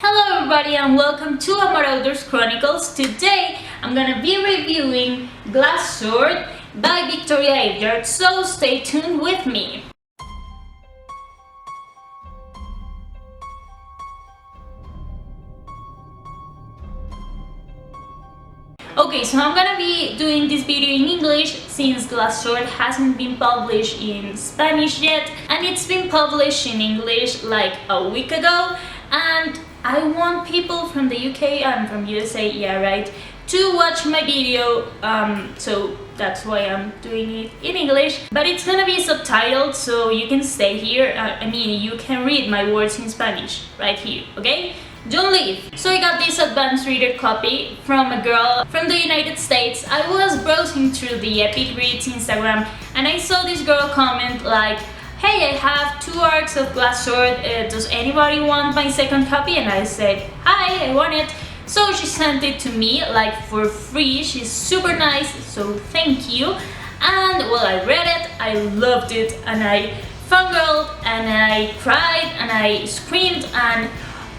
Hello everybody and welcome to Merodeadora Chronicles. Today I'm gonna be reviewing Glass Sword by Aveyard, so stay tuned with me. Okay, so I'm gonna be doing this video in English since Glass Sword hasn't been published in Spanish yet, and it's been published in English like a week ago, and I want people from the UK and from USA, yeah right, to watch my video, so that's why I'm doing it in English, but it's gonna be subtitled so you can stay here. I mean, you can read my words in Spanish right here, okay? Don't leave. So I got this advanced reader copy from a girl from the United States. I was browsing through the Epic Reads Instagram and I saw this girl comment like, "Hey, I have 2 arcs of Glass Sword, does anybody want my second copy?" And I said, "Hi, I want it." So she sent it to me like for free. She's super nice, so thank you. And well, I read it, I loved it, and I fangirled, and I cried, and I screamed, and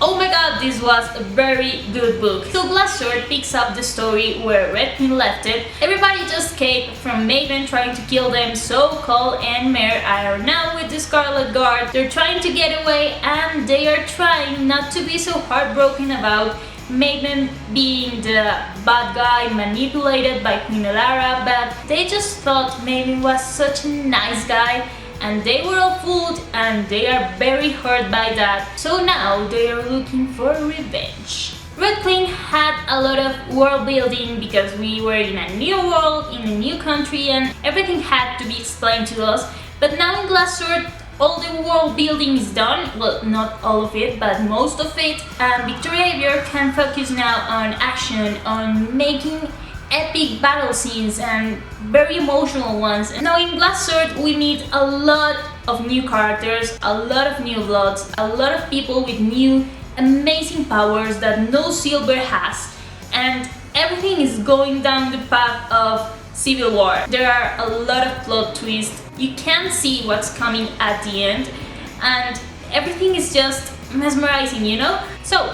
oh my god, this was a very good book. So Glass Sword picks up the story where Red Queen left it. Everybody just escaped from Maven trying to kill them, so Cole and Mare are now with the Scarlet Guard. They're trying to get away and they are trying not to be so heartbroken about Maven being the bad guy manipulated by Queen Elara, but they just thought Maven was such a nice guy and they were all fooled and they are very hurt by that, so now they are looking for revenge. Red Queen had a lot of world building because we were in a new world, in a new country, and everything had to be explained to us, but now in Glass Sword all the world building is done. Well, not all of it, but most of it, and Aveyard can focus now on action, on making epic battle scenes and very emotional ones. Now in Glass Sword we meet a lot of new characters, a lot of new bloods, a lot of people with new amazing powers that no Silver has, and everything is going down the path of civil war. There are a lot of plot twists, you can't see what's coming at the end, and everything is just mesmerizing, you know? So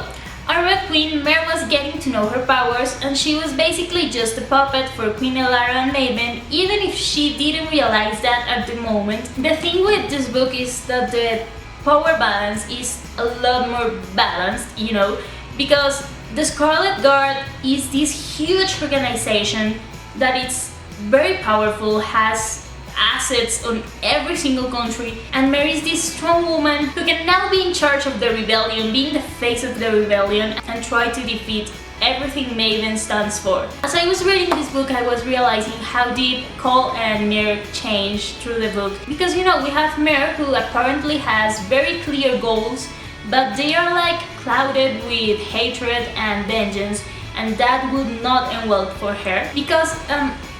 our Red Queen, Mare, was getting to know her powers, and she was basically just a puppet for Queen Elara and Maven, even if she didn't realize that at the moment. The thing with this book is that the power balance is a lot more balanced, you know, because the Scarlet Guard is this huge organization that it's very powerful, has assets on every single country, and Mare is this strong woman who can now be in charge of the rebellion, being the face of the rebellion and try to defeat everything Maven stands for. As I was reading this book, I was realizing how deep Cole and Mare changed through the book, because you know, we have Mare who apparently has very clear goals, but they are like clouded with hatred and vengeance, and that would not end well for her because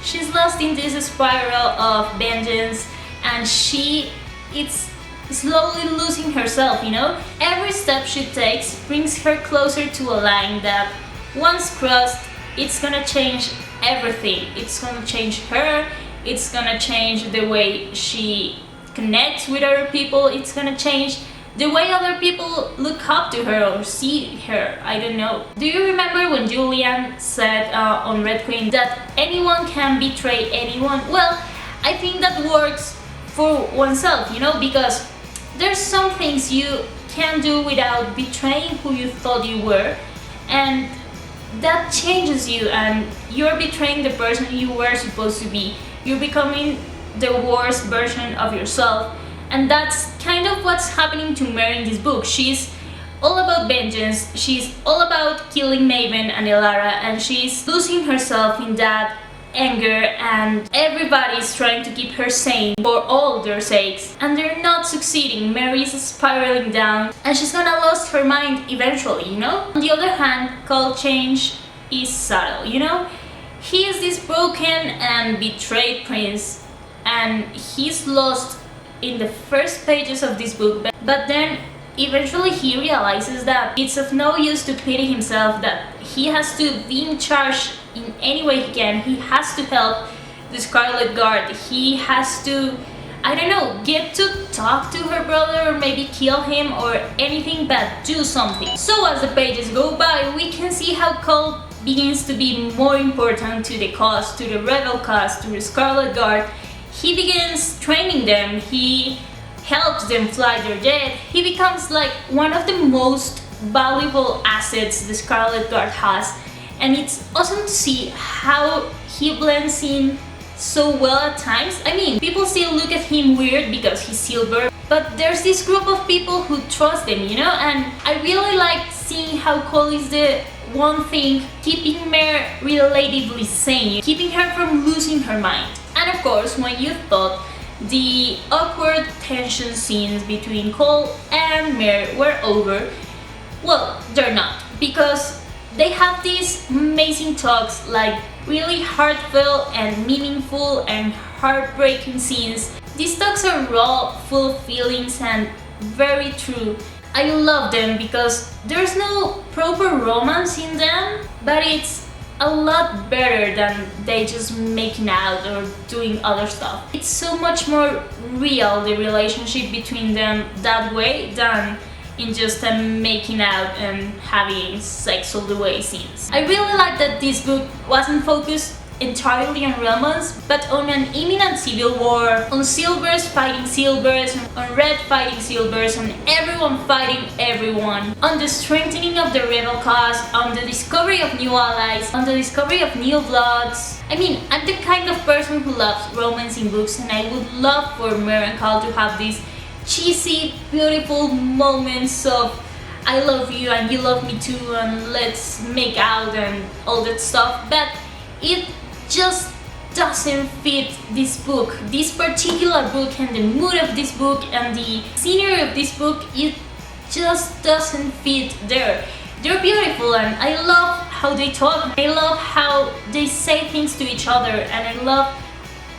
she's lost in this spiral of vengeance, and it's slowly losing herself, you know? Every step she takes brings her closer to a line that, once crossed, it's gonna change everything. It's gonna change her, it's gonna change the way she connects with other people, it's gonna change the way other people look up to her or see her, I don't know. Do you remember when Julian said on Red Queen that anyone can betray anyone? Well, I think that works for oneself, you know, because there's some things you can't do without betraying who you thought you were, and that changes you, and you're betraying the person you were supposed to be. You're becoming the worst version of yourself. And that's kind of what's happening to Mare in this book. She's all about vengeance, she's all about killing Maven and Elara, and she's losing herself in that anger, and everybody's trying to keep her sane for all their sakes, and they're not succeeding. Mare is spiraling down and she's gonna lose her mind eventually, you know? On the other hand, Cole's change is subtle, you know? He is this broken and betrayed prince, and he's lost in the first pages of this book, but then eventually he realizes that it's of no use to pity himself, that he has to be in charge in any way he can. He has to help the Scarlet Guard, he has to I don't know, get to talk to her brother or maybe kill him or anything, but do something. So as the pages go by, we can see how Cole begins to be more important to the cause, to the rebel cause, to the Scarlet Guard. He begins training them, he helps them fly their jet, he becomes like one of the most valuable assets the Scarlet Guard has, and it's awesome to see how he blends in so well at times. I mean, people still look at him weird because he's silver, but there's this group of people who trust him, you know, and I really like seeing how Cole is the one thing keeping Mare relatively sane, keeping her from losing her mind. And of course, when you thought the awkward tension scenes between Cole and Mare were over, well, they're not, because they have these amazing talks, like really heartfelt and meaningful and heartbreaking scenes. These talks are raw, full of feelings and very true. I love them because there's no proper romance in them, but it's a lot better than they just making out or doing other stuff. It's so much more real, the relationship between them that way, than in just making out and having sex all the way scenes. I really like that this book wasn't focused entirely on romance, but on an imminent civil war, on silvers fighting silvers, on red fighting silvers, on everyone fighting everyone, on the strengthening of the rebel cause, on the discovery of new allies, on the discovery of new bloods. I mean, I'm the kind of person who loves romance in books, and I would love for Mare and Cole to have these cheesy, beautiful moments of I love you and you love me too and let's make out and all that stuff, but it just doesn't fit this book, this particular book, and the mood of this book and the scenery of this book. It just doesn't fit there. They're beautiful and I love how they talk, I love how they say things to each other, and I love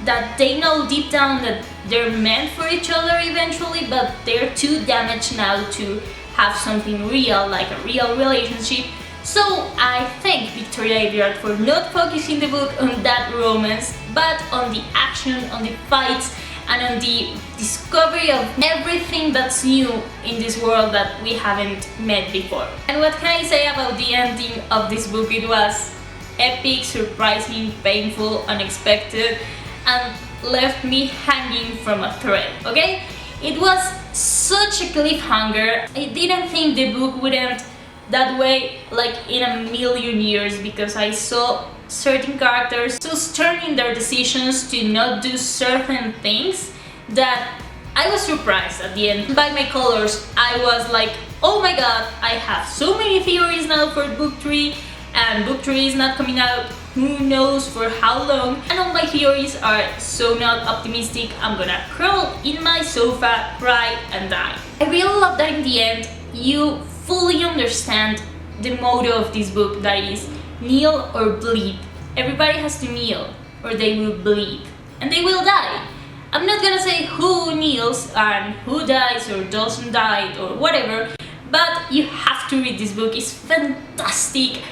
that they know deep down that they're meant for each other eventually, but they're too damaged now to have something real, like a real relationship. So I thank Victoria Aveyard for not focusing the book on that romance, but on the action, on the fights, and on the discovery of everything that's new in this world that we haven't met before. And what can I say about the ending of this book? It was epic, surprising, painful, unexpected, and left me hanging from a thread, okay? It was such a cliffhanger. I didn't think the book would end that way, like in a million years, because I saw certain characters so stern in their decisions to not do certain things that I was surprised at the end. By my colors, I was like, oh my god, I have so many theories now for book 3, and book 3 is not coming out who knows for how long, and all my theories are so not optimistic. I'm gonna crawl in my sofa, cry and die. I really love that in the end you fully understand the motto of this book, that is kneel or bleed. Everybody has to kneel or they will bleed and they will die. I'm not gonna say who kneels and who dies or doesn't die or whatever, but you have to read this book. It's fantastic.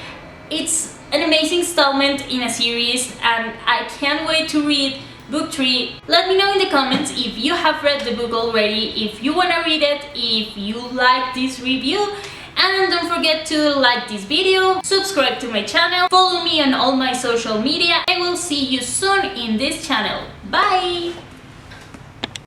It's an amazing installment in a series and I can't wait to read book 3. Let me know in the comments if you have read the book already, if you wanna read it, if you like this review, and don't forget to like this video, subscribe to my channel, follow me on all my social media. I will see you soon in this channel. Bye!